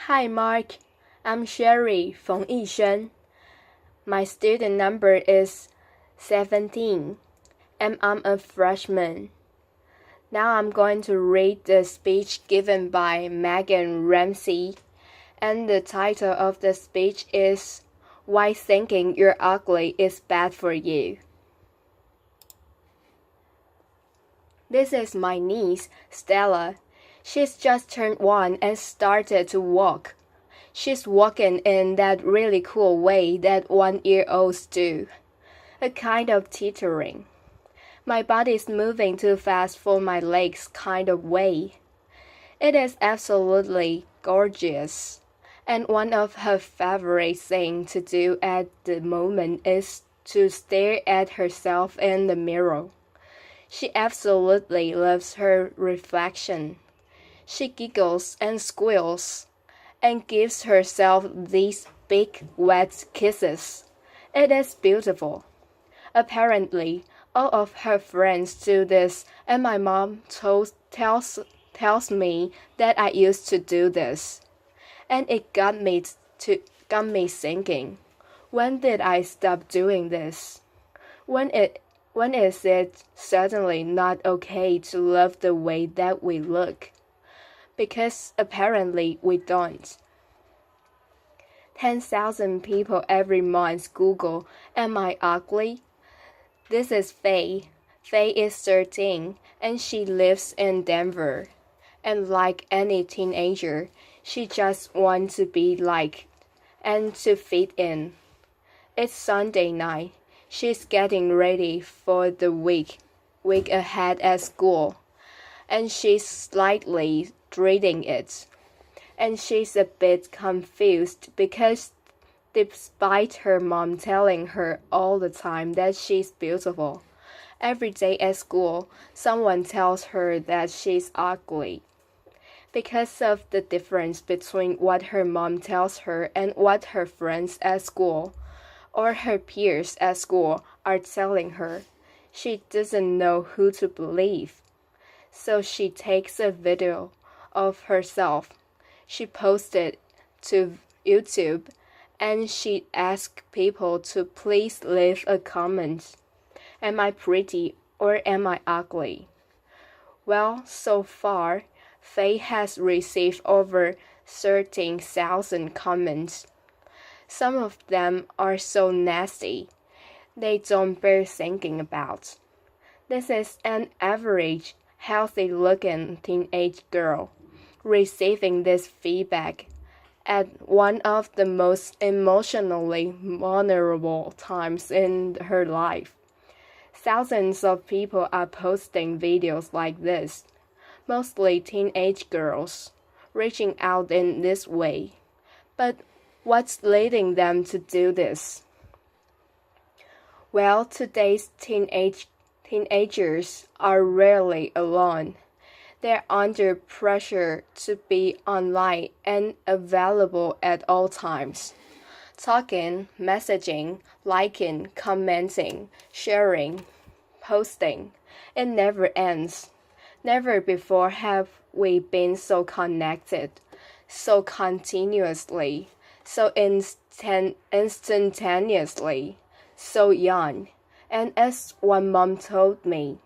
Hi Mark, I'm Sherry Feng Yishen. My student number is 17 and I'm a freshman. Now I'm going to read the speech given by Meaghan Ramsey, and the title of the speech is Why Thinking You're Ugly is Bad for You. This is my niece, Stella. She's just turned 1 and started to walk. She's walking in that really cool way that 1-year-olds do, a kind of teetering. My body's moving too fast for my legs kind of way. It is absolutely gorgeous, and one of her favorite things to do at the moment is to stare at herself in the mirror. She absolutely loves her reflection. She giggles and squeals and gives herself these big wet kisses. It is beautiful. Apparently, all of her friends do this, and my mom tells me that I used to do this. And it got me thinking, when did I stop doing this? When is it suddenly not okay to love the way that we look? Because apparently we don't. 10,000 people every month Google, "Am I ugly?" This is Faye. Faye is 13 and she lives in Denver. And like any teenager, she just wants to be liked and to fit in. It's Sunday night. She's getting ready for the week ahead at school, and she's slightly dreading it. And she's a bit confused because despite her mom telling her all the time that she's beautiful, every day at school, someone tells her that she's ugly. Because of the difference between what her mom tells her and what her friends at school or her peers at school are telling her, she doesn't know who to believe. So she takes a video of herself. She posted to YouTube and she asked people to please leave a comment. Am I pretty or am I ugly? Well, so far, Faye has received over 13,000 comments. Some of them are so nasty, they don't bear thinking about. This is an average, healthy-looking teenage girl receiving this feedback at one of the most emotionally vulnerable times in her life. Thousands of people are posting videos like this, mostly teenage girls, reaching out in this way. But what's leading them to do this? Well, today's teenagers are rarely alone. They're under pressure to be online and available at all times. Talking, messaging, liking, commenting, sharing, posting. It never ends. Never before have we been so connected, so continuously, so instantaneously, so young. And as one mom told me,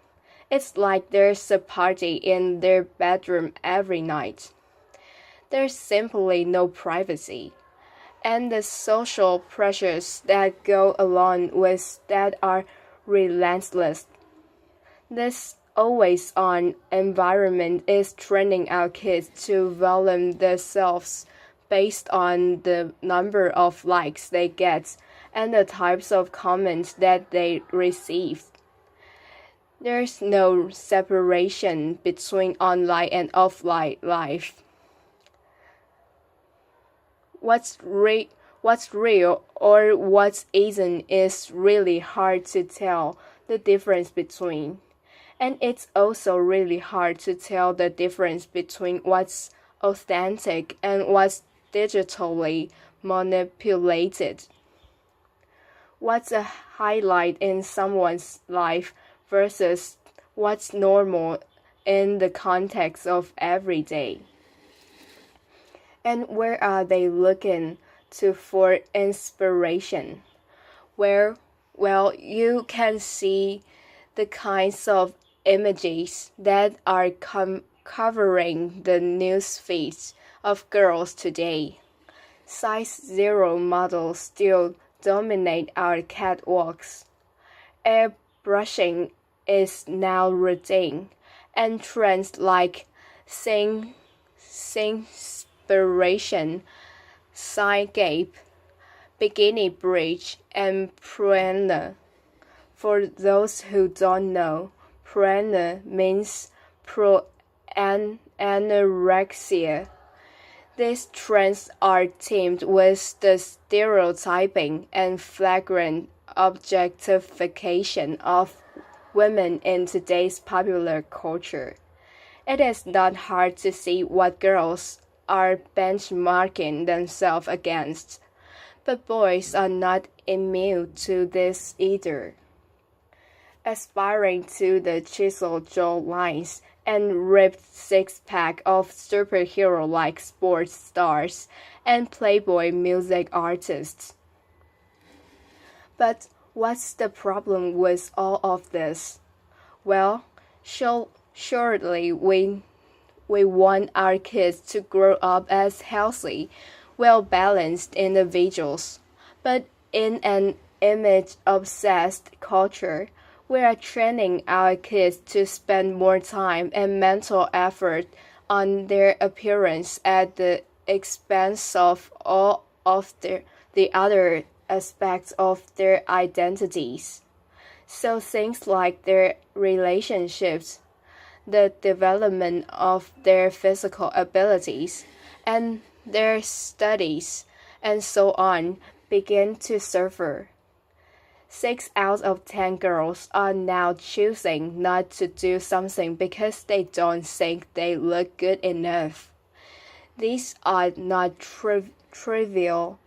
it's like there's a party in their bedroom every night. There's simply no privacy. And the social pressures that go along with that are relentless. This always-on environment is training our kids to value themselves based on the number of likes they get and the types of comments that they receive. There's no separation between online and offline life. What's real or what isn't is really hard to tell the difference between. And it's also really hard to tell the difference between what's authentic and what's digitally manipulated. What's a highlight in someone's life versus what's normal in the context of every day. And where are they looking to for inspiration? Where, well, you can see the kinds of images that are covering the news feeds of girls today. Size 0 models still dominate our catwalks. Airbrushing is now routine, and trends like Sinspiration, Sidegape, Bikini Bridge, and Prana. For those who don't know, Prana means anorexia. These trends are teamed with the stereotyping and flagrant objectification of women in today's popular culture. It is not hard to see what girls are benchmarking themselves against, but boys are not immune to this either. Aspiring to the chiseled jaw lines and ripped six-pack of superhero-like sports stars and Playboy music artists. But what's the problem with all of this? Well, surely we want our kids to grow up as healthy, well-balanced individuals. But in an image-obsessed culture, we are training our kids to spend more time and mental effort on their appearance at the expense of all of the other aspects of their identities. So things like their relationships, the development of their physical abilities, and their studies, and so on, begin to suffer. 6 out of 10 girls are now choosing not to do something because they don't think they look good enough. These are not trivial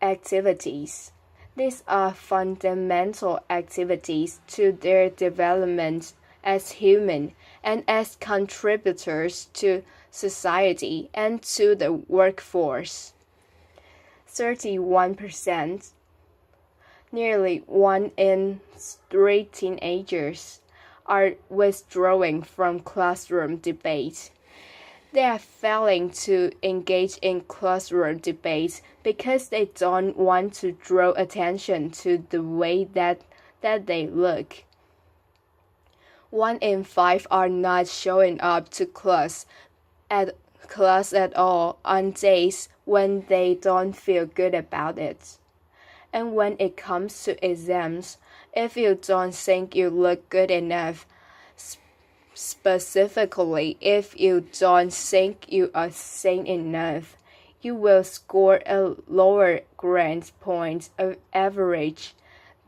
activities. These are fundamental activities to their development as human and as contributors to society and to the workforce. 31%. Nearly 1 in 3 teenagers are withdrawing from classroom debate. They are failing to engage in classroom debates because they don't want to draw attention to the way that they look. 1 in 5 are not showing up to class at all on days when they don't feel good about it. And when it comes to exams, if you don't think you look good enough, specifically if you don't think you are sane enough, you will score a lower grade point of average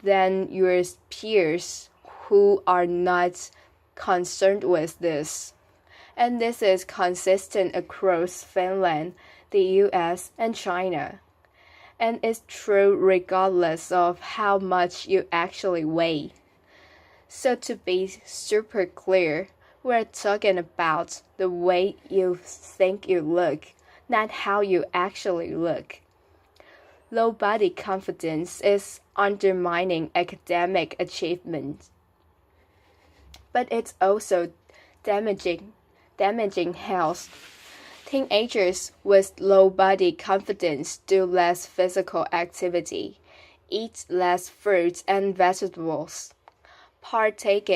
than your peers who are not concerned with this. And this is consistent across Finland, the US, and China. And it's true regardless of how much you actually weigh. So to be super clear, we're talking about the way you think you look, not how you actually look. Low body confidence is undermining academic achievement, but it's also damaging health. Teenagers with low body confidence do less physical activity, eat less fruits and vegetables, partake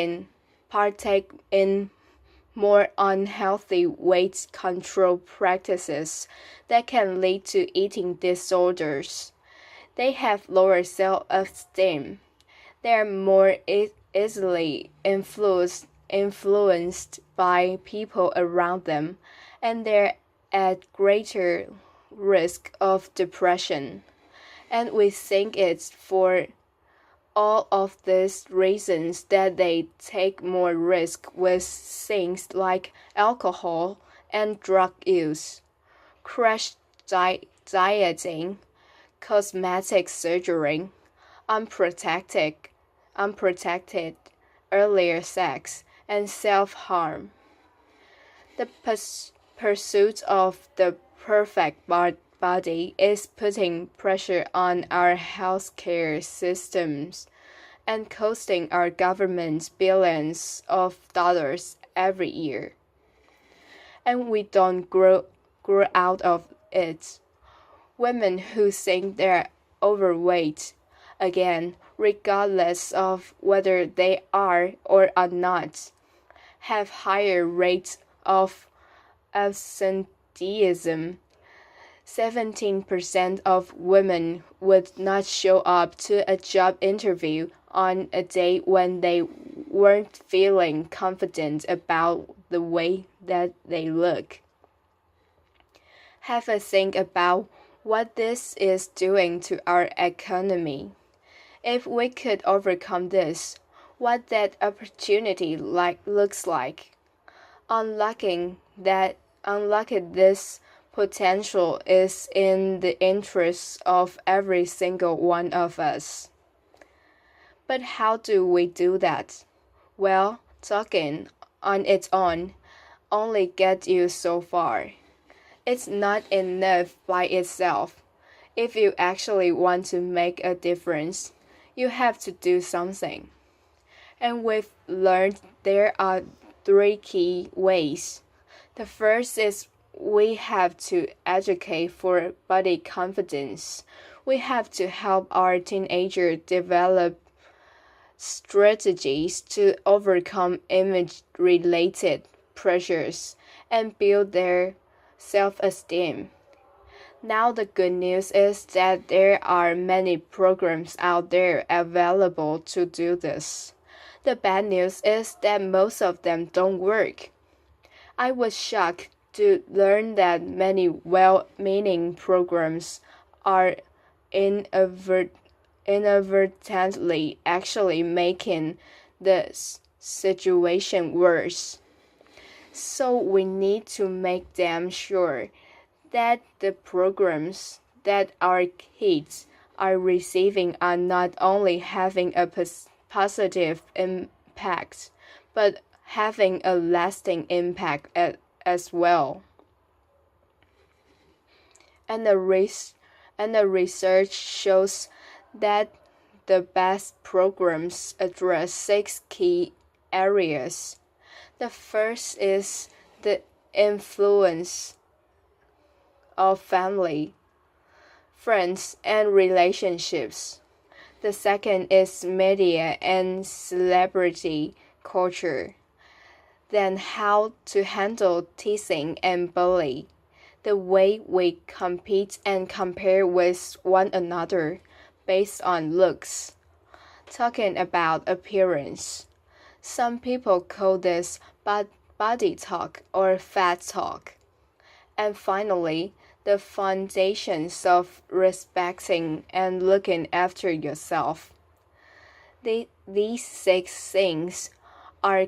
in more unhealthy weight control practices that can lead to eating disorders. They have lower self-esteem. They are more easily influenced by people around them, and they're at greater risk of depression. And we think it's for all of these reasons that they take more risk with things like alcohol and drug use, crash dieting, cosmetic surgery, unprotected earlier sex, and self-harm. The pursuit of the perfect body is putting pressure on our healthcare systems and costing our government billions of dollars every year. And we don't grow out of it. Women who think they're overweight, again, regardless of whether they are or are not, have higher rates of absenteeism. 17% of women would not show up to a job interview on a day when they weren't feeling confident about the way that they look. Have a think about what this is doing to our economy. If we could overcome this, what that opportunity looks like. Unlocking this potential is in the interest of every single one of us. But how do we do that? Well, talking on its own only gets you so far. It's not enough by itself. If you actually want to make a difference, you have to do something. And we've learned there are 3 key ways. The first is we have to educate for body confidence. We have to help our teenagers develop strategies to overcome image-related pressures and build their self-esteem. Now the good news is that there are many programs out there available to do this. The bad news is that most of them don't work. I was shocked to learn that many well-meaning programs are inadvertently actually making the situation worse. So we need to make damn sure that the programs that our kids are receiving are not only having a positive impact, but having a lasting impact as well. And the research shows that the best programs address 6 key areas. The first is the influence of family, friends, and relationships. The second is media and celebrity culture. Then how to handle teasing and bullying, the way we compete and compare with one another based on looks. Talking about appearance. Some people call this body talk or fat talk. And finally, the foundations of respecting and looking after yourself. These 6 things are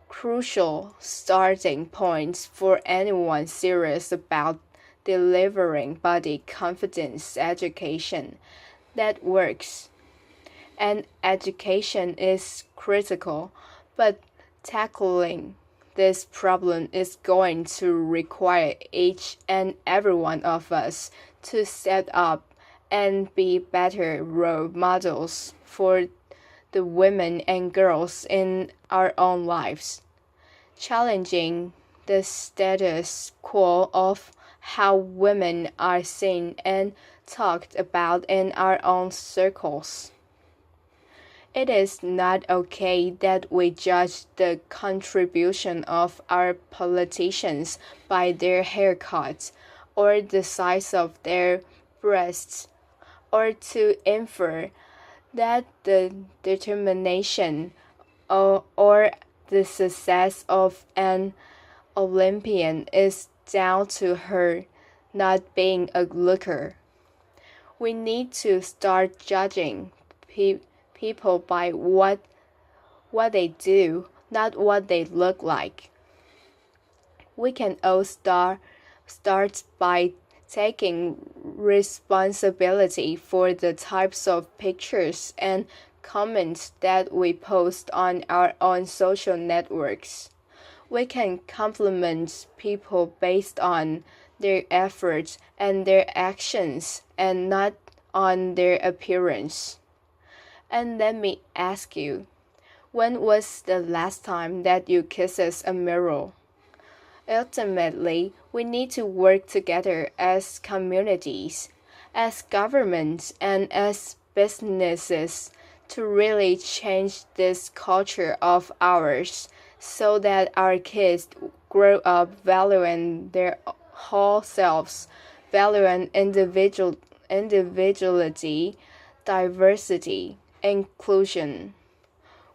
crucial starting points for anyone serious about delivering body confidence education that works. And education is critical, but tackling this problem is going to require each and every one of us to step up and be better role models for the women and girls in our own lives, challenging the status quo of how women are seen and talked about in our own circles. It is not okay that we judge the contribution of our politicians by their haircuts or the size of their breasts, or to infer that the determination or the success of an Olympian is down to her not being a looker. We need to start judging people by what they do, not what they look like. We can all start by taking responsibility for the types of pictures and comments that we post on our own social networks. We can compliment people based on their efforts and their actions and not on their appearance. And let me ask you, when was the last time that you kissed a mirror? Ultimately, we need to work together as communities, as governments, and as businesses to really change this culture of ours so that our kids grow up valuing their whole selves, valuing individuality, diversity, inclusion.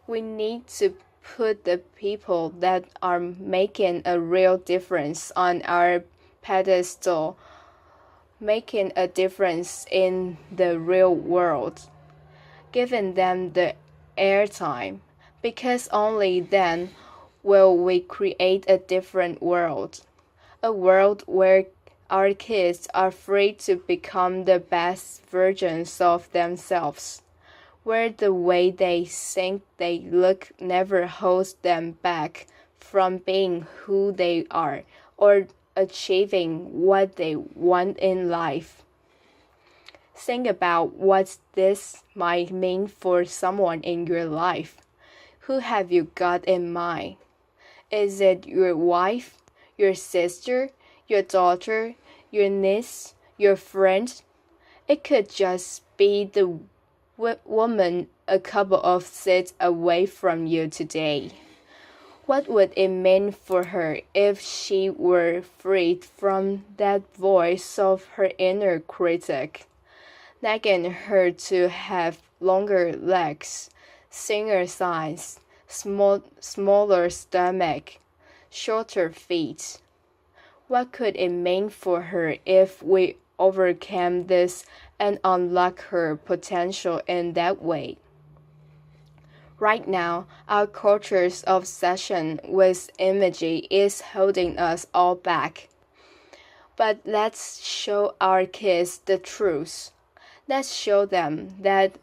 We need to put the people that are making a real difference on our pedestal, making a difference in the real world, giving them the airtime, because only then will we create a different world, a world where our kids are free to become the best versions of themselves, where the way they think, they look never holds them back from being who they are or achieving what they want in life. Think about what this might mean for someone in your life. Who have you got in mind? Is it your wife, your sister, your daughter, your niece, your friend? It could just be the woman a couple of seats away from you today. What would it mean for her if she were freed from that voice of her inner critic, nagging her to have longer legs, thinner thighs, smaller stomach, shorter feet? What could it mean for her if we overcame this and unlock her potential in that way? Right now, our culture's obsession with imagery is holding us all back. But let's show our kids the truth. Let's show them that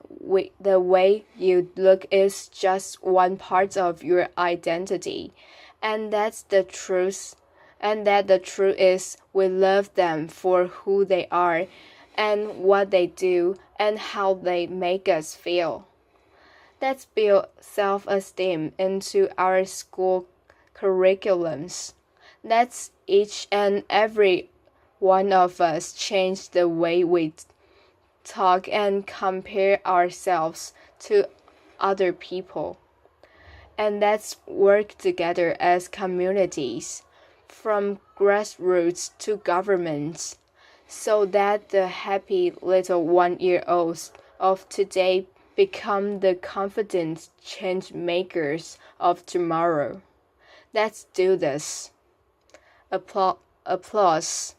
the way you look is just one part of your identity, and that's the truth. And that the truth is we love them for who they are and what they do and how they make us feel. Let's build self-esteem into our school curriculums. Let's each and every one of us change the way we talk and compare ourselves to other people. And let's work together as communities, from grassroots to governments, so that the happy little 1-year-olds of today become the confident change makers of tomorrow. Let's do this. Applause.